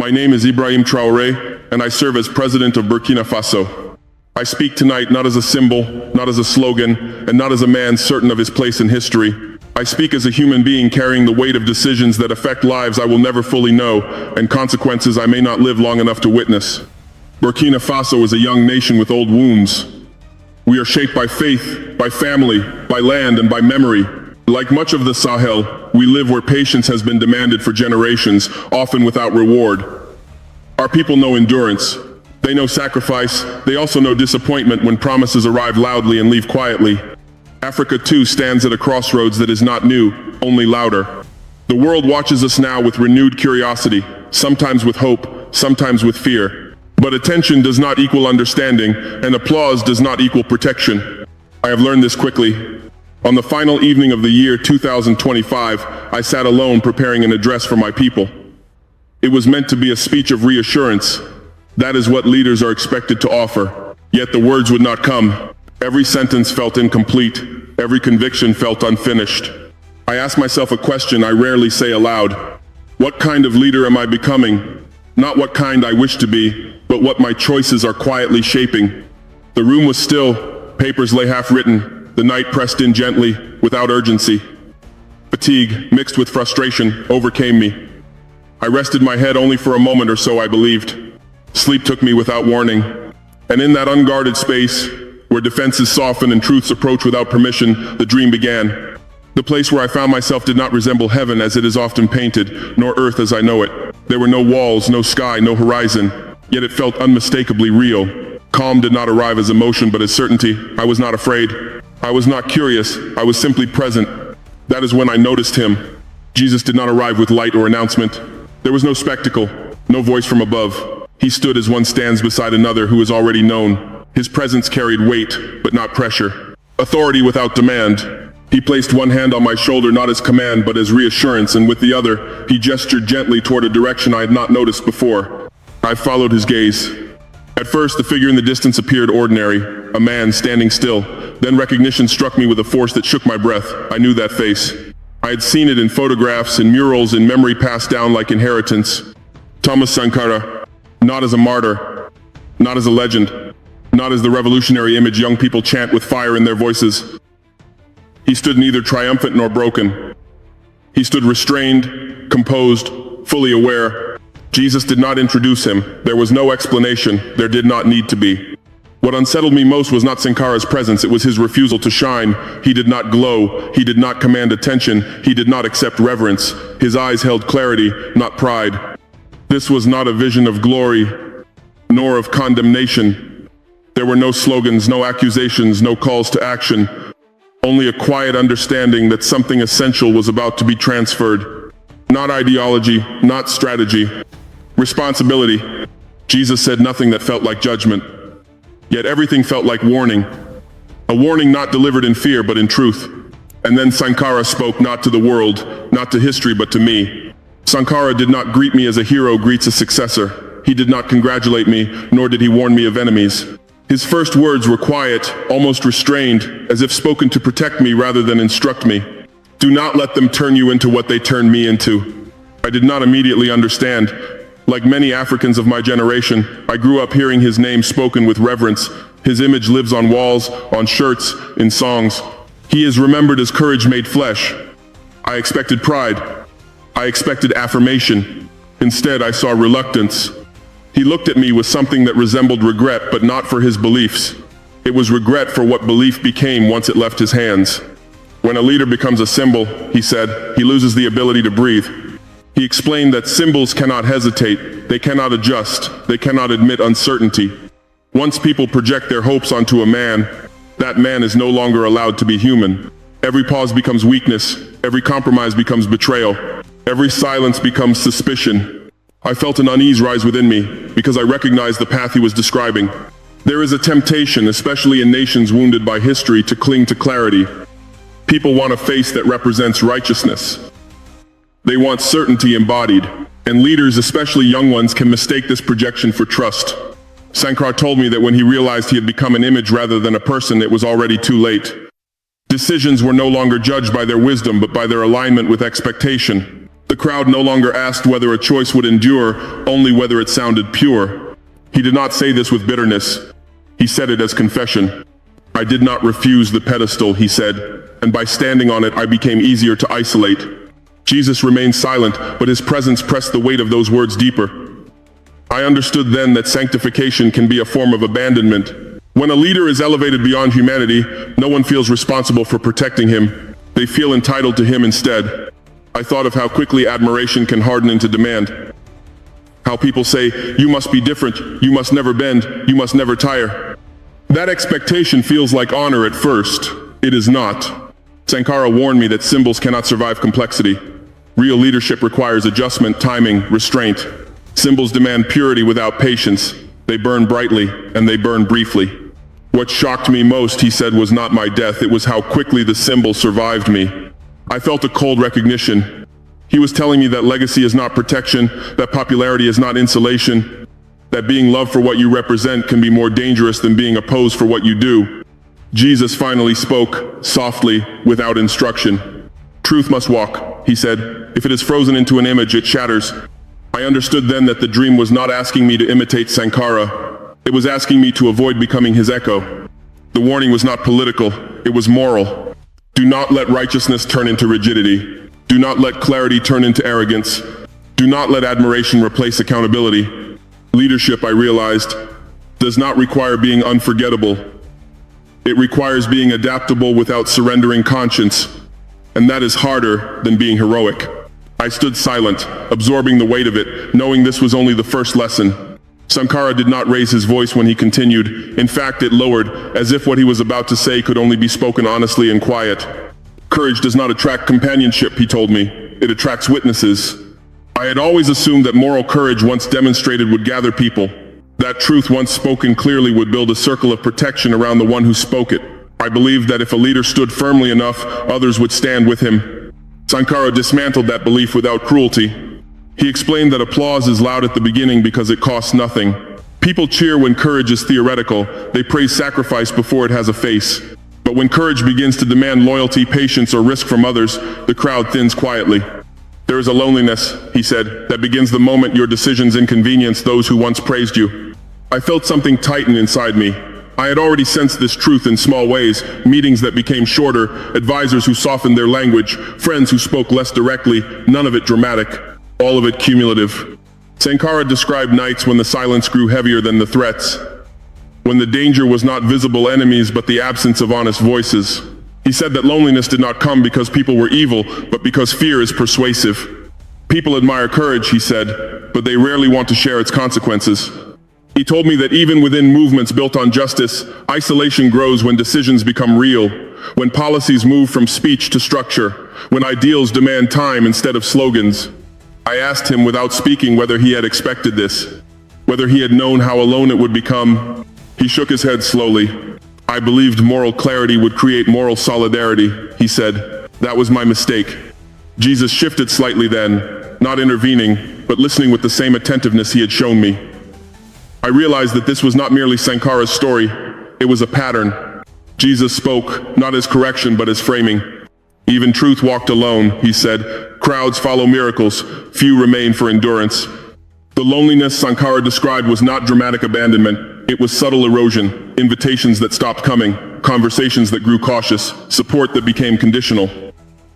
My name is Ibrahim Traore, and I serve as president of Burkina Faso. I speak tonight not as a symbol, not as a slogan, and not as a man certain of his place in history. I speak as a human being carrying the weight of decisions that affect lives I will never fully know, and consequences I may not live long enough to witness. Burkina Faso is a young nation with old wounds. We are shaped by faith, by family, by land, and by memory. Like much of the Sahel, we live where patience has been demanded for generations, often without reward. Our people know endurance. They know sacrifice. They also know disappointment when promises arrive loudly and leave quietly. Africa too stands at a crossroads that is not new, only louder. The world watches us now with renewed curiosity, sometimes with hope, sometimes with fear. But attention does not equal understanding, and applause does not equal protection. I have learned this quickly. On the final evening of the year 2025, I sat alone preparing an address for my people. It was meant to be a speech of reassurance. That is what leaders are expected to offer. Yet the words would not come. Every sentence felt incomplete. Every conviction felt unfinished. I asked myself a question I rarely say aloud. What kind of leader am I becoming? Not what kind I wish to be, but what my choices are quietly shaping. The room was still. Papers lay half-written. The night pressed in gently, without urgency. Fatigue, mixed with frustration, overcame me. I rested my head only for a moment or so, I believed. Sleep took me without warning. And in that unguarded space, where defenses soften and truths approach without permission, the dream began. The place where I found myself did not resemble heaven as it is often painted, nor earth as I know it. There were no walls, no sky, no horizon, yet it felt unmistakably real. Calm did not arrive as emotion, but as certainty. I was not afraid. I was not curious. I was simply present. That is when I noticed him. Jesus did not arrive with light or announcement. There was no spectacle, no voice from above. He stood as one stands beside another who is already known. His presence carried weight, but not pressure. Authority without demand. He placed one hand on my shoulder not as command, but as reassurance, and with the other, he gestured gently toward a direction I had not noticed before. I followed his gaze. At first, the figure in the distance appeared ordinary, a man standing still. Then recognition struck me with a force that shook my breath. I knew that face. I had seen it in photographs, in murals, in memory passed down like inheritance. Thomas Sankara, not as a martyr, not as a legend, not as the revolutionary image young people chant with fire in their voices. He stood neither triumphant nor broken. He stood restrained, composed, fully aware. Jesus did not introduce him. There was no explanation. There did not need to be. What unsettled me most was not Sankara's presence, it was his refusal to shine. He did not glow, he did not command attention, he did not accept reverence. His eyes held clarity, not pride. This was not a vision of glory, nor of condemnation. There were no slogans, no accusations, no calls to action. Only a quiet understanding that something essential was about to be transferred. Not ideology, not strategy. Responsibility. Jesus said nothing that felt like judgment. Yet everything felt like warning. A warning not delivered in fear, but in truth. And then Sankara spoke not to the world, not to history, but to me. Sankara did not greet me as a hero greets a successor. He did not congratulate me, nor did he warn me of enemies. His first words were quiet, almost restrained, as if spoken to protect me rather than instruct me. Do not let them turn you into what they turned me into. I did not immediately understand. Like many Africans of my generation, I grew up hearing his name spoken with reverence. His image lives on walls, on shirts, in songs. He is remembered as courage made flesh. I expected pride. I expected affirmation. Instead, I saw reluctance. He looked at me with something that resembled regret, but not for his beliefs. It was regret for what belief became once it left his hands. When a leader becomes a symbol, he said, he loses the ability to breathe. He explained that symbols cannot hesitate, they cannot adjust, they cannot admit uncertainty. Once people project their hopes onto a man, that man is no longer allowed to be human. Every pause becomes weakness, every compromise becomes betrayal, every silence becomes suspicion. I felt an unease rise within me, because I recognized the path he was describing. There is a temptation, especially in nations wounded by history, to cling to clarity. People want a face that represents righteousness. They want certainty embodied, and leaders, especially young ones, can mistake this projection for trust. Sankara told me that when he realized he had become an image rather than a person, it was already too late. Decisions were no longer judged by their wisdom, but by their alignment with expectation. The crowd no longer asked whether a choice would endure, only whether it sounded pure. He did not say this with bitterness. He said it as confession. I did not refuse the pedestal, he said, and by standing on it I became easier to isolate. Jesus remained silent, but his presence pressed the weight of those words deeper. I understood then that sanctification can be a form of abandonment. When a leader is elevated beyond humanity, no one feels responsible for protecting him. They feel entitled to him instead. I thought of how quickly admiration can harden into demand. How people say, you must be different, you must never bend, you must never tire. That expectation feels like honor at first. It is not. Sankara warned me that symbols cannot survive complexity. Real leadership requires adjustment, timing, restraint. Symbols demand purity without patience. They burn brightly, and they burn briefly. What shocked me most, he said, was not my death, it was how quickly the symbol survived me. I felt a cold recognition. He was telling me that legacy is not protection, that popularity is not insulation, that being loved for what you represent can be more dangerous than being opposed for what you do. Jesus finally spoke, softly, without instruction. Truth must walk, he said. If it is frozen into an image, it shatters. I understood then that the dream was not asking me to imitate Sankara. It was asking me to avoid becoming his echo. The warning was not political, it was moral. Do not let righteousness turn into rigidity. Do not let clarity turn into arrogance. Do not let admiration replace accountability. Leadership, I realized, does not require being unforgettable. It requires being adaptable without surrendering conscience. And that is harder than being heroic. I stood silent, absorbing the weight of it, knowing this was only the first lesson. Sankara did not raise his voice when he continued. In fact, it lowered, as if what he was about to say could only be spoken honestly and quiet. Courage does not attract companionship, he told me. It attracts witnesses. I had always assumed that moral courage once demonstrated would gather people. That truth once spoken clearly would build a circle of protection around the one who spoke it. I believed that if a leader stood firmly enough, others would stand with him. Sankara dismantled that belief without cruelty. He explained that applause is loud at the beginning because it costs nothing. People cheer when courage is theoretical. They praise sacrifice before it has a face. But when courage begins to demand loyalty, patience, or risk from others, the crowd thins quietly. There is a loneliness, he said, that begins the moment your decisions inconvenience those who once praised you. I felt something tighten inside me. I had already sensed this truth in small ways, meetings that became shorter, advisors who softened their language, friends who spoke less directly, none of it dramatic, all of it cumulative. Sankara described nights when the silence grew heavier than the threats, when the danger was not visible enemies but the absence of honest voices. He said that loneliness did not come because people were evil, but because fear is persuasive. People admire courage, he said, but they rarely want to share its consequences. He told me that even within movements built on justice, isolation grows when decisions become real, when policies move from speech to structure, when ideals demand time instead of slogans. I asked him without speaking whether he had expected this, whether he had known how alone it would become. He shook his head slowly. I believed moral clarity would create moral solidarity, he said. That was my mistake. Jesus shifted slightly then, not intervening, but listening with the same attentiveness he had shown me. I realized that this was not merely Sankara's story, it was a pattern. Jesus spoke, not as correction, but as framing. Even truth walked alone, he said. Crowds follow miracles, few remain for endurance. The loneliness Sankara described was not dramatic abandonment, it was subtle erosion, invitations that stopped coming, conversations that grew cautious, support that became conditional.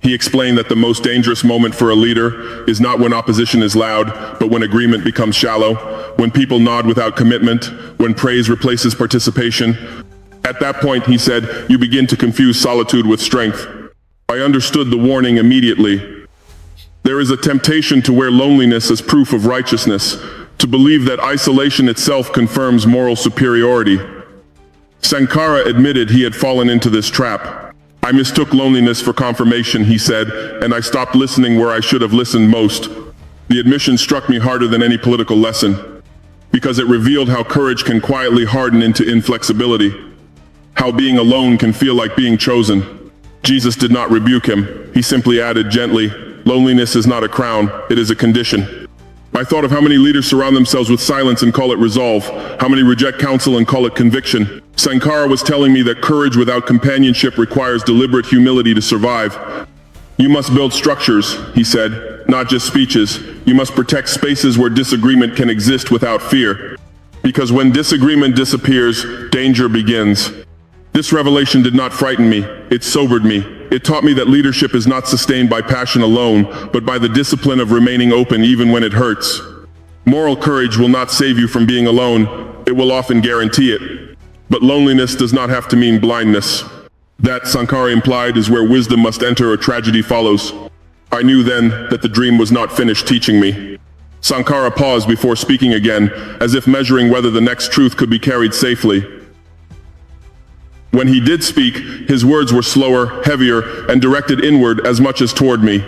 He explained that the most dangerous moment for a leader is not when opposition is loud, but when agreement becomes shallow, when people nod without commitment, when praise replaces participation. At that point, he said, you begin to confuse solitude with strength. I understood the warning immediately. There is a temptation to wear loneliness as proof of righteousness, to believe that isolation itself confirms moral superiority. Sankara admitted he had fallen into this trap. I mistook loneliness for confirmation, he said, and I stopped listening where I should have listened most. The admission struck me harder than any political lesson, because it revealed how courage can quietly harden into inflexibility, how being alone can feel like being chosen. Jesus did not rebuke him. He simply added gently, loneliness is not a crown, it is a condition. I thought of how many leaders surround themselves with silence and call it resolve, how many reject counsel and call it conviction. Sankara was telling me that courage without companionship requires deliberate humility to survive. You must build structures, he said, not just speeches. You must protect spaces where disagreement can exist without fear. Because when disagreement disappears, danger begins. This revelation did not frighten me, it sobered me. It taught me that leadership is not sustained by passion alone, but by the discipline of remaining open even when it hurts. Moral courage will not save you from being alone, it will often guarantee it. But loneliness does not have to mean blindness. That, Sankara implied, is where wisdom must enter or tragedy follows. I knew then that the dream was not finished teaching me. Sankara paused before speaking again, as if measuring whether the next truth could be carried safely. When he did speak, his words were slower, heavier, and directed inward as much as toward me.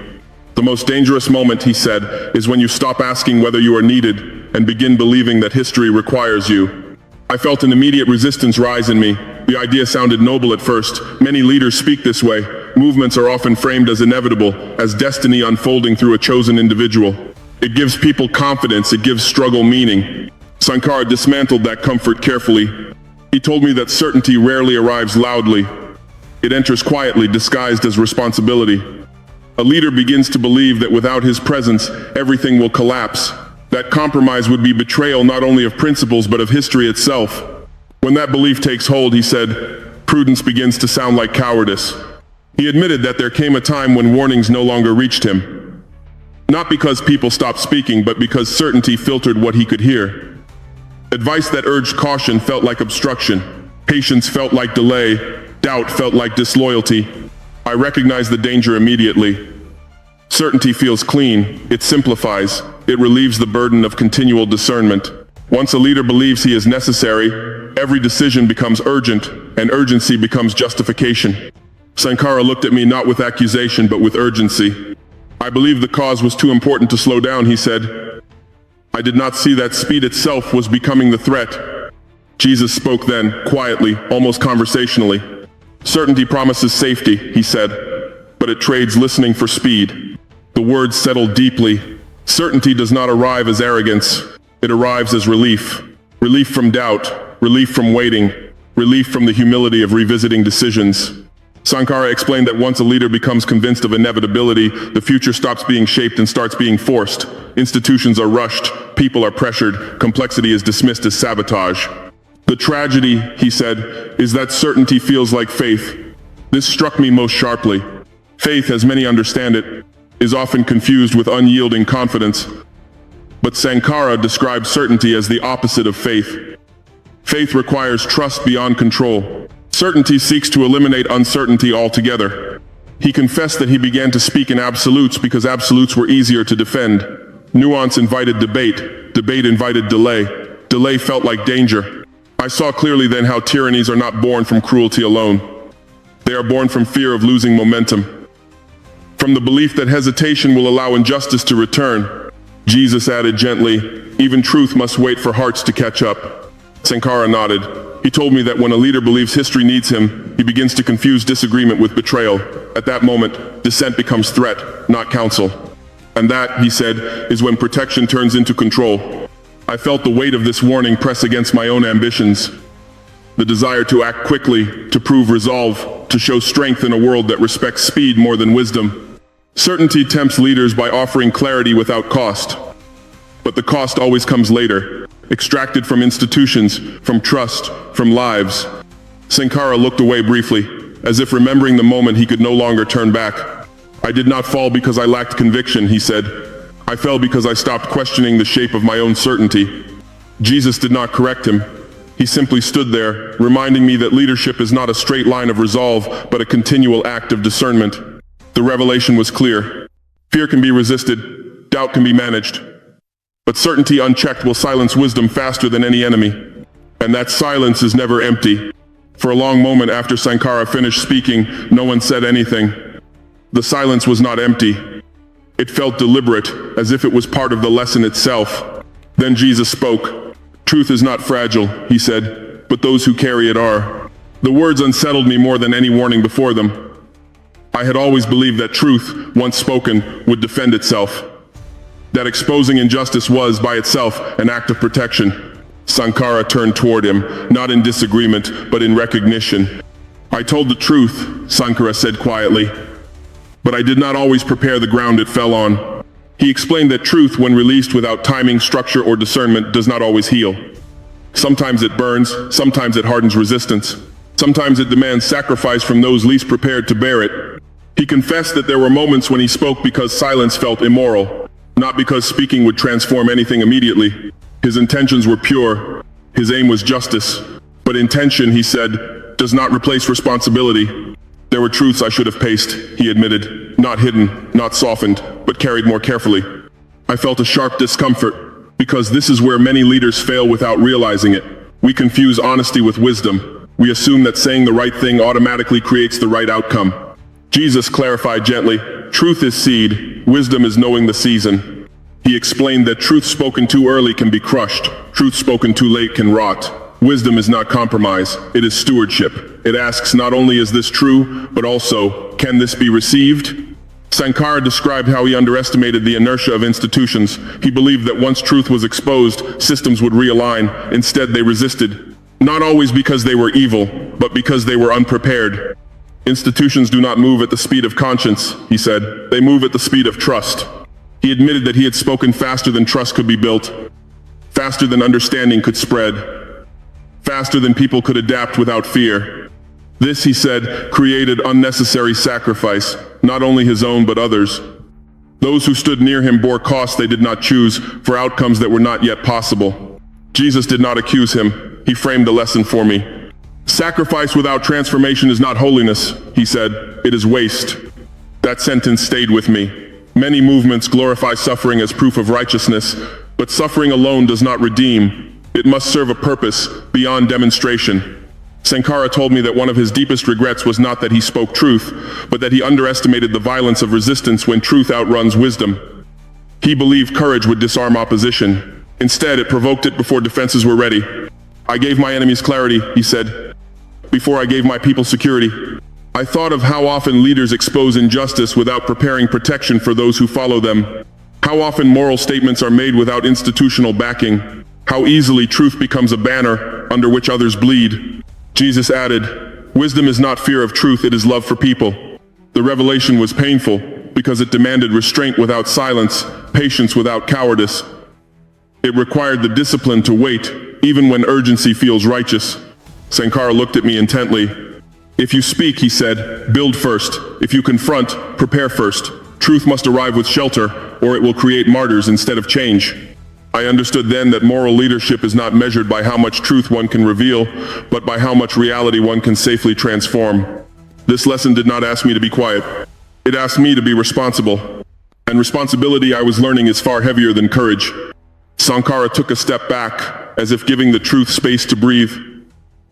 The most dangerous moment, he said, is when you stop asking whether you are needed and begin believing that history requires you. I felt an immediate resistance rise in me. The idea sounded noble at first. Many leaders speak this way. Movements are often framed as inevitable, as destiny unfolding through a chosen individual. It gives people confidence, it gives struggle meaning. Sankara dismantled that comfort carefully. He told me that certainty rarely arrives loudly. It enters quietly, disguised as responsibility. A leader begins to believe that without his presence, everything will collapse. That compromise would be betrayal not only of principles but of history itself. When that belief takes hold, he said, prudence begins to sound like cowardice. He admitted that there came a time when warnings no longer reached him. Not because people stopped speaking, but because certainty filtered what he could hear. Advice that urged caution felt like obstruction. Patience felt like delay. Doubt felt like disloyalty. I recognized the danger immediately. Certainty feels clean. It simplifies. It relieves the burden of continual discernment. Once a leader believes he is necessary, every decision becomes urgent, and urgency becomes justification. Sankara looked at me not with accusation, but with urgency. I believe the cause was too important to slow down, he said. I did not see that speed itself was becoming the threat. Jesus spoke then, quietly, almost conversationally. Certainty promises safety, he said, but it trades listening for speed. The words settled deeply. Certainty does not arrive as arrogance. It arrives as relief. Relief from doubt, relief from waiting, relief from the humility of revisiting decisions. Sankara explained that once a leader becomes convinced of inevitability, the future stops being shaped and starts being forced. Institutions are rushed, people are pressured, complexity is dismissed as sabotage. The tragedy, he said, is that certainty feels like faith. This struck me most sharply. Faith, as many understand it, is often confused with unyielding confidence. But Sankara describes certainty as the opposite of faith. Faith requires trust beyond control. Certainty seeks to eliminate uncertainty altogether. He confessed that he began to speak in absolutes because absolutes were easier to defend. Nuance invited debate. Debate invited delay. Delay felt like danger. I saw clearly then how tyrannies are not born from cruelty alone. They are born from fear of losing momentum. From the belief that hesitation will allow injustice to return. Jesus added gently, even truth must wait for hearts to catch up. Sankara nodded. He told me that when a leader believes history needs him, he begins to confuse disagreement with betrayal. At that moment, dissent becomes threat, not counsel. And that, he said, is when protection turns into control. I felt the weight of this warning press against my own ambitions. The desire to act quickly, to prove resolve, to show strength in a world that respects speed more than wisdom. Certainty tempts leaders by offering clarity without cost. But the cost always comes later, extracted from institutions, from trust, from lives. Sankara looked away briefly, as if remembering the moment he could no longer turn back. I did not fall because I lacked conviction, he said. I fell because I stopped questioning the shape of my own certainty. Jesus did not correct him. He simply stood there, reminding me that leadership is not a straight line of resolve, but a continual act of discernment. The revelation was clear. Fear can be resisted, doubt can be managed. But certainty unchecked will silence wisdom faster than any enemy. And that silence is never empty. For a long moment after Sankara finished speaking, no one said anything. The silence was not empty. It felt deliberate, as if it was part of the lesson itself. Then Jesus spoke. Truth is not fragile, he said, but those who carry it are. The words unsettled me more than any warning before them. I had always believed that truth, once spoken, would defend itself. That exposing injustice was, by itself, an act of protection. Sankara turned toward him, not in disagreement, but in recognition. I told the truth, Sankara said quietly, but I did not always prepare the ground it fell on. He explained that truth, when released without timing, structure, or discernment, does not always heal. Sometimes it burns, sometimes it hardens resistance. Sometimes it demands sacrifice from those least prepared to bear it. He confessed that there were moments when he spoke because silence felt immoral, not because speaking would transform anything immediately. His intentions were pure. His aim was justice. But intention, he said, does not replace responsibility. There were truths I should have paced, he admitted, not hidden, not softened, but carried more carefully. I felt a sharp discomfort, because this is where many leaders fail without realizing it. We confuse honesty with wisdom. We assume that saying the right thing automatically creates the right outcome. Jesus clarified gently, truth is seed, wisdom is knowing the season. He explained that truth spoken too early can be crushed, truth spoken too late can rot. Wisdom is not compromise, it is stewardship. It asks not only is this true, but also, can this be received? Sankara described how he underestimated the inertia of institutions. He believed that once truth was exposed, systems would realign. Instead, they resisted. Not always because they were evil, but because they were unprepared. Institutions do not move at the speed of conscience, he said. They move at the speed of trust. He admitted that he had spoken faster than trust could be built, faster than understanding could spread, faster than people could adapt without fear. This, he said, created unnecessary sacrifice, not only his own but others. Those who stood near him bore costs they did not choose for outcomes that were not yet possible. Jesus did not accuse him. He framed the lesson for me. Sacrifice without transformation is not holiness, he said. It is waste. That sentence stayed with me. Many movements glorify suffering as proof of righteousness, but suffering alone does not redeem. It must serve a purpose beyond demonstration. Sankara told me that one of his deepest regrets was not that he spoke truth, but that he underestimated the violence of resistance when truth outruns wisdom. He believed courage would disarm opposition. Instead, it provoked it before defenses were ready. I gave my enemies clarity, he said, before I gave my people security. I thought of how often leaders expose injustice without preparing protection for those who follow them. How often moral statements are made without institutional backing. How easily truth becomes a banner under which others bleed. Jesus added, wisdom is not fear of truth, it is love for people. The revelation was painful because it demanded restraint without silence, patience without cowardice. It required the discipline to wait, even when urgency feels righteous. Sankara looked at me intently. If you speak, he said, build first. If you confront, prepare first. Truth must arrive with shelter, or it will create martyrs instead of change. I understood then that moral leadership is not measured by how much truth one can reveal, but by how much reality one can safely transform. This lesson did not ask me to be quiet. It asked me to be responsible. And responsibility, I was learning, is far heavier than courage. Sankara took a step back, as if giving the truth space to breathe.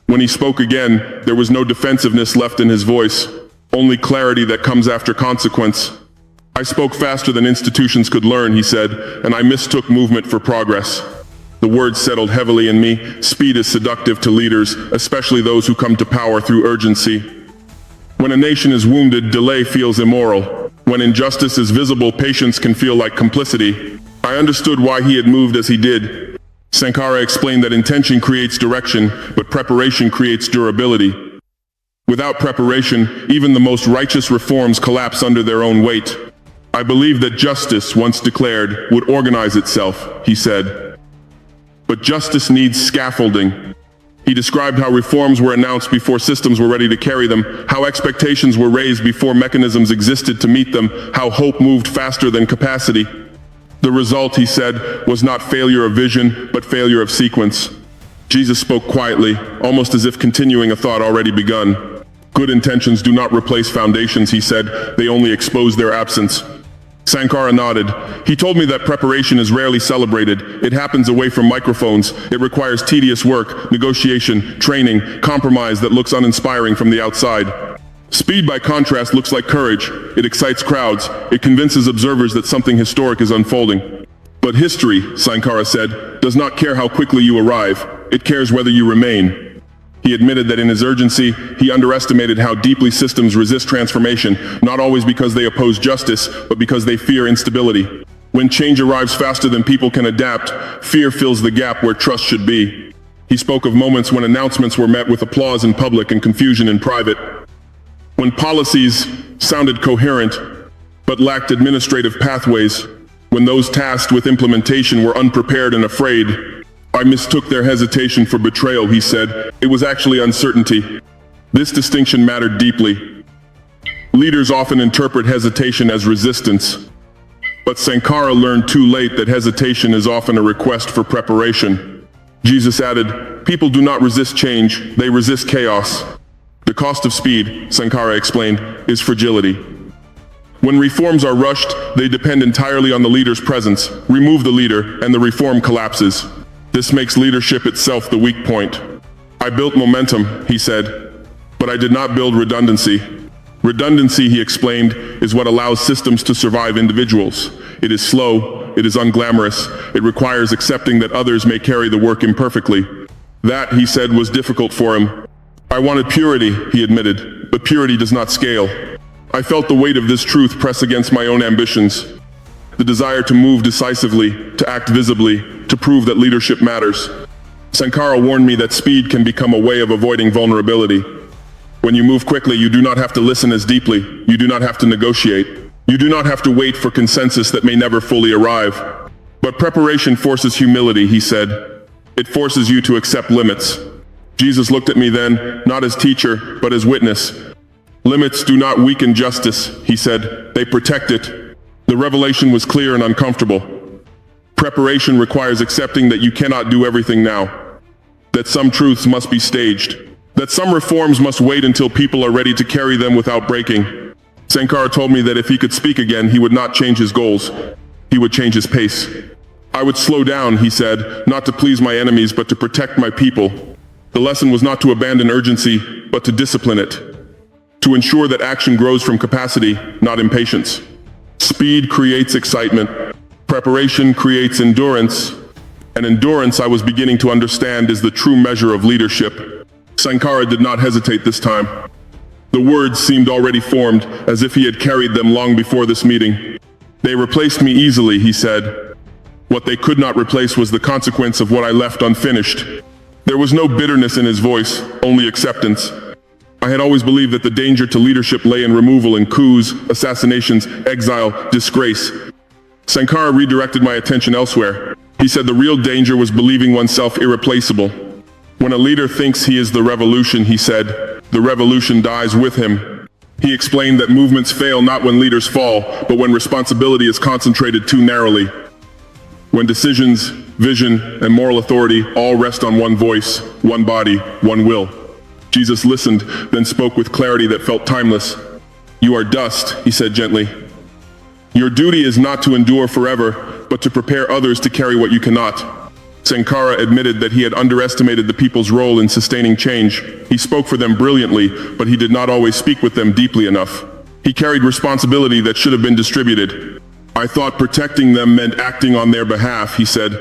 When he spoke again, there was no defensiveness left in his voice, only clarity that comes after consequence. I spoke faster than institutions could learn, he said, and I mistook movement for progress. The words settled heavily in me. Speed is seductive to leaders, especially those who come to power through urgency. When a nation is wounded, delay feels immoral. When injustice is visible, patience can feel like complicity. I understood why he had moved as he did. Sankara explained that intention creates direction, but preparation creates durability. Without preparation, even the most righteous reforms collapse under their own weight. I believe that justice, once declared, would organize itself, he said. But justice needs scaffolding. He described how reforms were announced before systems were ready to carry them, how expectations were raised before mechanisms existed to meet them, how hope moved faster than capacity. The result, he said, was not failure of vision, but failure of sequence. Jesus spoke quietly, almost as if continuing a thought already begun. Good intentions do not replace foundations, he said, they only expose their absence. Sankara nodded. He told me that preparation is rarely celebrated. It happens away from microphones. It requires tedious work, negotiation, training, compromise that looks uninspiring from the outside. Speed, by contrast, looks like courage. It excites crowds. It convinces observers that something historic is unfolding. But history, Sankara said, does not care how quickly you arrive. It cares whether you remain. He admitted that in his urgency, he underestimated how deeply systems resist transformation, not always because they oppose justice, but because they fear instability. When change arrives faster than people can adapt, fear fills the gap where trust should be. He spoke of moments when announcements were met with applause in public and confusion in private. When policies sounded coherent, but lacked administrative pathways. When those tasked with implementation were unprepared and afraid, I mistook their hesitation for betrayal, he said. It was actually uncertainty. This distinction mattered deeply. Leaders often interpret hesitation as resistance, but Sankara learned too late that hesitation is often a request for preparation. Jesus added, "People do not resist change, they resist chaos." The cost of speed, Sankara explained, is fragility. When reforms are rushed, they depend entirely on the leader's presence. Remove the leader, and the reform collapses. This makes leadership itself the weak point. I built momentum, he said, but I did not build redundancy. Redundancy, he explained, is what allows systems to survive individuals. It is slow, it is unglamorous, it requires accepting that others may carry the work imperfectly. That, he said, was difficult for him. I wanted purity, he admitted, but purity does not scale. I felt the weight of this truth press against my own ambitions. The desire to move decisively, to act visibly, to prove that leadership matters. Sankara warned me that speed can become a way of avoiding vulnerability. When you move quickly, you do not have to listen as deeply. You do not have to negotiate. You do not have to wait for consensus that may never fully arrive. But preparation forces humility, he said. It forces you to accept limits. Jesus looked at me then, not as teacher, but as witness. Limits do not weaken justice, he said. They protect it. The revelation was clear and uncomfortable. Preparation requires accepting that you cannot do everything now. That some truths must be staged. That some reforms must wait until people are ready to carry them without breaking. Sankara told me that if he could speak again, he would not change his goals. He would change his pace. I would slow down, he said, not to please my enemies, but to protect my people. The lesson was not to abandon urgency, but to discipline it. To ensure that action grows from capacity, not impatience. Speed creates excitement. Preparation creates endurance. And endurance, I was beginning to understand, is the true measure of leadership. Sankara did not hesitate this time. The words seemed already formed, as if he had carried them long before this meeting. They replaced me easily, he said. What they could not replace was the consequence of what I left unfinished. There was no bitterness in his voice, only acceptance. I had always believed that the danger to leadership lay in removal in coups, assassinations, exile, disgrace. Sankara redirected my attention elsewhere. He said the real danger was believing oneself irreplaceable. When a leader thinks he is the revolution, he said, the revolution dies with him. He explained that movements fail not when leaders fall, but when responsibility is concentrated too narrowly. When decisions, vision, and moral authority all rest on one voice, one body, one will. Jesus listened, then spoke with clarity that felt timeless. You are dust, he said gently. Your duty is not to endure forever, but to prepare others to carry what you cannot. Sankara admitted that he had underestimated the people's role in sustaining change. He spoke for them brilliantly, but he did not always speak with them deeply enough. He carried responsibility that should have been distributed. I thought protecting them meant acting on their behalf, he said.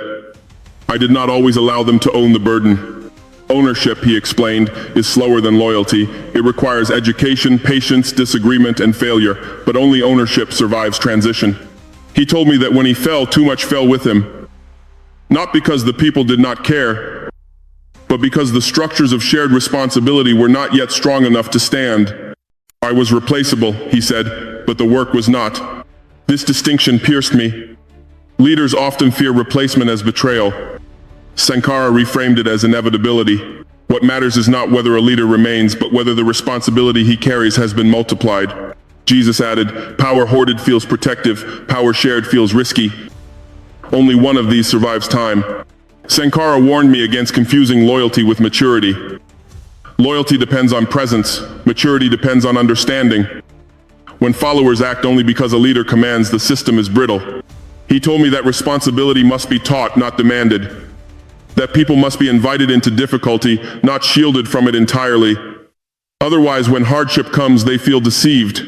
I did not always allow them to own the burden. Ownership, he explained, is slower than loyalty. It requires education, patience, disagreement, and failure, but only ownership survives transition. He told me that when he fell, too much fell with him. Not because the people did not care, but because the structures of shared responsibility were not yet strong enough to stand. I was replaceable, he said, but the work was not. This distinction pierced me. Leaders often fear replacement as betrayal. Sankara reframed it as inevitability. What matters is not whether a leader remains, but whether the responsibility he carries has been multiplied. Jesus added, power hoarded feels protective, power shared feels risky. Only one of these survives time. Sankara warned me against confusing loyalty with maturity. Loyalty depends on presence, maturity depends on understanding. When followers act only because a leader commands, the system is brittle. He told me that responsibility must be taught, not demanded. That people must be invited into difficulty, not shielded from it entirely. Otherwise, when hardship comes, they feel deceived.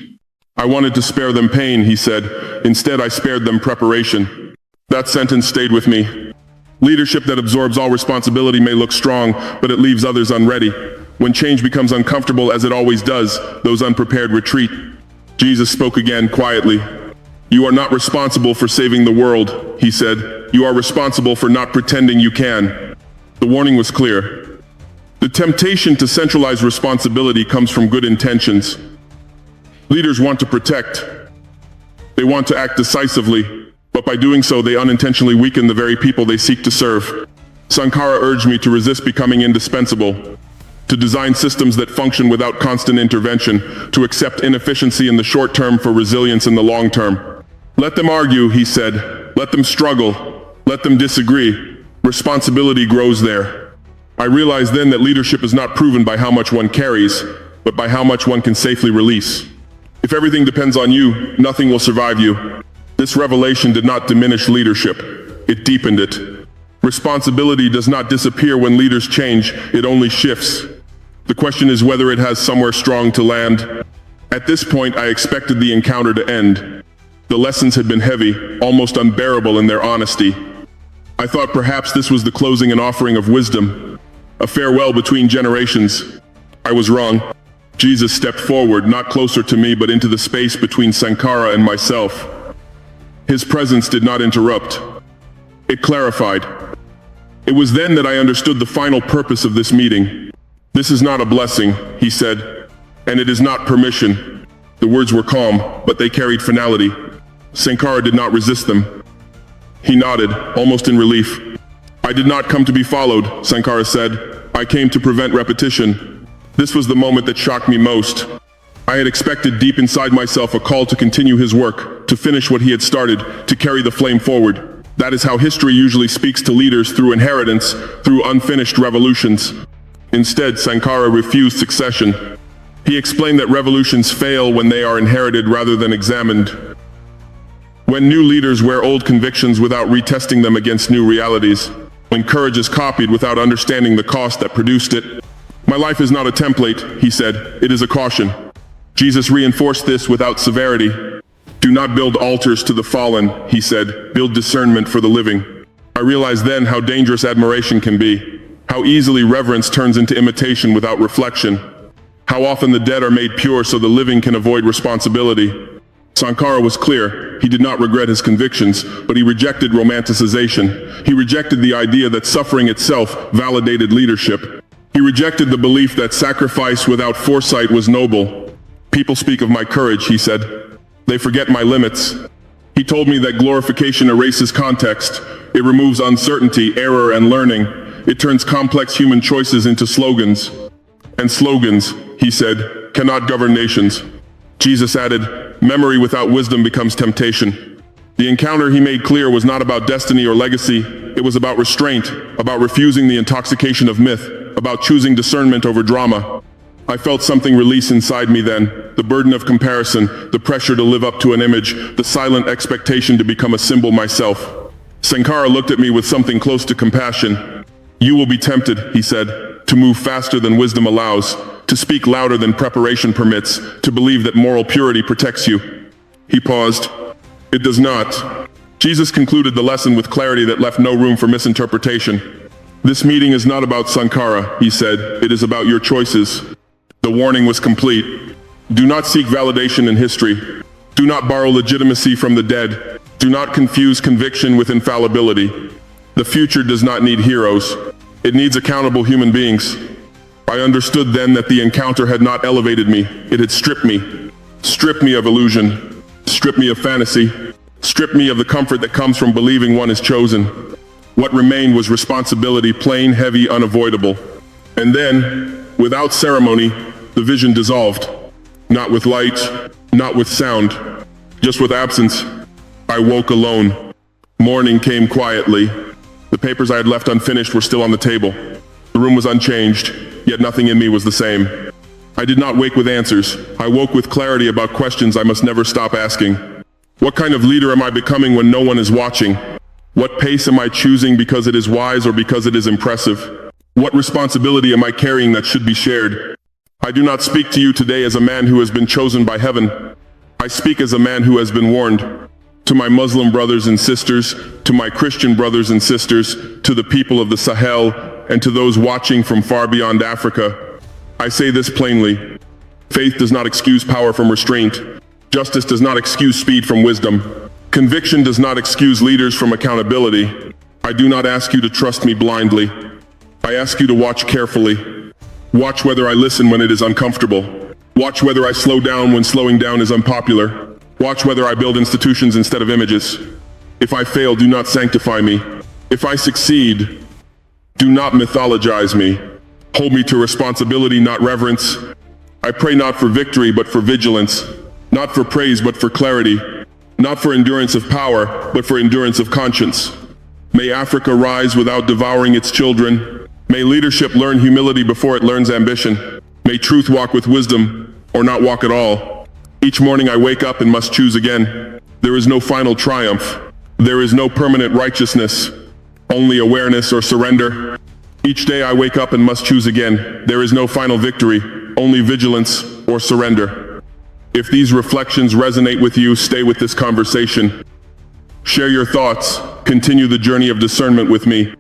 I wanted to spare them pain, he said. Instead, I spared them preparation. That sentence stayed with me. Leadership that absorbs all responsibility may look strong, but it leaves others unready. When change becomes uncomfortable, as it always does, those unprepared retreat. Jesus spoke again quietly. You are not responsible for saving the world, he said. You are responsible for not pretending you can. The warning was clear. The temptation to centralize responsibility comes from good intentions. Leaders want to protect. They want to act decisively. But but by doing so they unintentionally weaken the very people they seek to serve. Sankara urged me to resist becoming indispensable, to design systems that function without constant intervention, to accept inefficiency in the short term for resilience in the long term. Let them argue, he said. Let them struggle. Let them disagree. Responsibility grows there. I realized then that leadership is not proven by how much one carries, but by how much one can safely release. If everything depends on you, nothing will survive you. This revelation did not diminish leadership. It deepened it. Responsibility does not disappear when leaders change, it only shifts. The question is whether it has somewhere strong to land. At this point, I expected the encounter to end. The lessons had been heavy, almost unbearable in their honesty. I thought perhaps this was the closing and offering of wisdom, a farewell between generations. I was wrong. Jesus stepped forward, not closer to me, but into the space between Sankara and myself. His presence did not interrupt. It clarified. It was then that I understood the final purpose of this meeting. This is not a blessing, he said, and it is not permission. The words were calm, but they carried finality. Sankara did not resist them. He nodded, almost in relief. I did not come to be followed, Sankara said. I came to prevent repetition. This was the moment that shocked me most. I had expected deep inside myself a call to continue his work, to finish what he had started, to carry the flame forward. That is how history usually speaks to leaders, through inheritance, through unfinished revolutions. Instead, Sankara refused succession. He explained that revolutions fail when they are inherited rather than examined. When new leaders wear old convictions without retesting them against new realities. When courage is copied without understanding the cost that produced it. My life is not a template, he said, it is a caution. Jesus reinforced this without severity. Do not build altars to the fallen, he said, build discernment for the living. I realized then how dangerous admiration can be, how easily reverence turns into imitation without reflection, how often the dead are made pure so the living can avoid responsibility. Sankara was clear. He did not regret his convictions, but he rejected romanticization. He rejected the idea that suffering itself validated leadership. He rejected the belief that sacrifice without foresight was noble. People speak of my courage, he said. They forget my limits. He told me that glorification erases context. It removes uncertainty, error, and learning. It turns complex human choices into slogans. And slogans, he said, cannot govern nations. Jesus added, memory without wisdom becomes temptation. The encounter he made clear was not about destiny or legacy. It was about restraint, about refusing the intoxication of myth, about choosing discernment over drama. I felt something release inside me then, the burden of comparison, the pressure to live up to an image, the silent expectation to become a symbol myself. Sankara looked at me with something close to compassion. You will be tempted, he said, to move faster than wisdom allows, to speak louder than preparation permits, to believe that moral purity protects you. He paused. It does not. Jesus concluded the lesson with clarity that left no room for misinterpretation. This meeting is not about Sankara, he said. It is about your choices. The warning was complete. Do not seek validation in history. Do not borrow legitimacy from the dead. Do not confuse conviction with infallibility. The future does not need heroes. It needs accountable human beings. I understood then that the encounter had not elevated me. It had stripped me. Stripped me of illusion. Stripped me of fantasy. Stripped me of the comfort that comes from believing one is chosen. What remained was responsibility, plain, heavy, unavoidable. And then, without ceremony, the vision dissolved. Not with light, not with sound, just with absence. I woke alone. Morning came quietly. The papers I had left unfinished were still on the table. The room was unchanged, yet nothing in me was the same. I did not wake with answers. I woke with clarity about questions I must never stop asking. What kind of leader am I becoming when no one is watching? What pace am I choosing because it is wise or because it is impressive? What responsibility am I carrying that should be shared? I do not speak to you today as a man who has been chosen by heaven. I speak as a man who has been warned. To my Muslim brothers and sisters, to my Christian brothers and sisters, to the people of the Sahel, and to those watching from far beyond Africa, I say this plainly. Faith does not excuse power from restraint. Justice does not excuse speed from wisdom. Conviction does not excuse leaders from accountability. I do not ask you to trust me blindly. I ask you to watch carefully. Watch whether I listen when it is uncomfortable. Watch whether I slow down when slowing down is unpopular. Watch whether I build institutions instead of images. If I fail, do not sanctify me. If I succeed, do not mythologize me. Hold me to responsibility, not reverence. I pray not for victory, but for vigilance. Not for praise, but for clarity. Not for endurance of power, but for endurance of conscience. May Africa rise without devouring its children. May leadership learn humility before it learns ambition. May truth walk with wisdom, or not walk at all. Each morning I wake up and must choose again. There is no final triumph. There is no permanent righteousness, only awareness or surrender. Each day I wake up and must choose again. There is no final victory, only vigilance or surrender. If these reflections resonate with you, stay with this conversation. Share your thoughts. Continue the journey of discernment with me,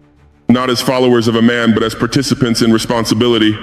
not as followers of a man, but as participants in responsibility.